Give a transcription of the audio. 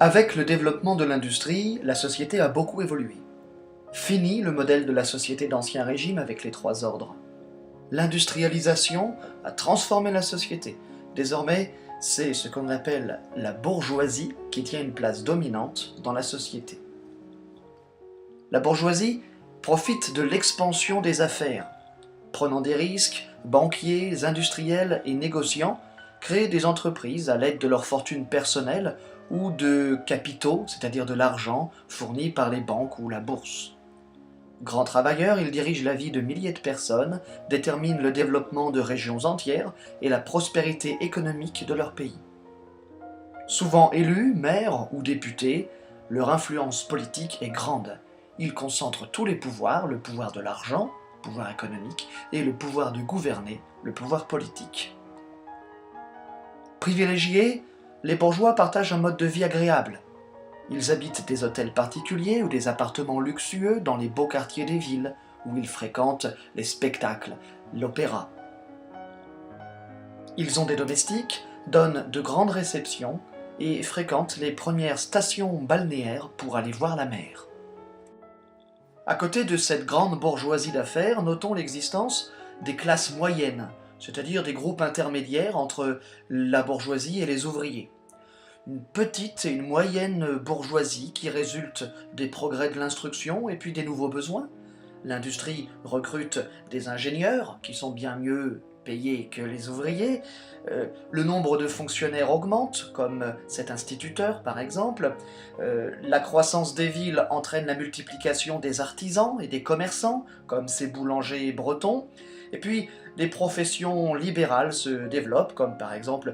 Avec le développement de l'industrie, la société a beaucoup évolué. Fini le modèle de la société d'Ancien Régime avec les trois ordres. L'industrialisation a transformé la société. Désormais, c'est ce qu'on appelle la bourgeoisie qui tient une place dominante dans la société. La bourgeoisie profite de l'expansion des affaires. Prenant des risques, banquiers, industriels et négociants créent des entreprises à l'aide de leur fortune personnelle ou de capitaux, c'est-à-dire de l'argent, fournis par les banques ou la bourse. Grands travailleurs, ils dirigent la vie de milliers de personnes, déterminent le développement de régions entières et la prospérité économique de leur pays. Souvent élus, maires ou députés, leur influence politique est grande. Ils concentrent tous les pouvoirs, le pouvoir de l'argent, le pouvoir économique, et le pouvoir de gouverner, le pouvoir politique. Privilégiés, les bourgeois partagent un mode de vie agréable. Ils habitent des hôtels particuliers ou des appartements luxueux dans les beaux quartiers des villes, où ils fréquentent les spectacles, l'opéra. Ils ont des domestiques, donnent de grandes réceptions et fréquentent les premières stations balnéaires pour aller voir la mer. À côté de cette grande bourgeoisie d'affaires, notons l'existence des classes moyennes, c'est-à-dire des groupes intermédiaires entre la bourgeoisie et les ouvriers. Une petite et une moyenne bourgeoisie qui résulte des progrès de l'instruction et puis des nouveaux besoins. L'industrie recrute des ingénieurs qui sont bien mieux payés que les ouvriers. Le nombre de fonctionnaires augmente, comme cet instituteur par exemple. La croissance des villes entraîne la multiplication des artisans et des commerçants, comme ces boulangers bretons. Et puis, des professions libérales se développent, comme par exemple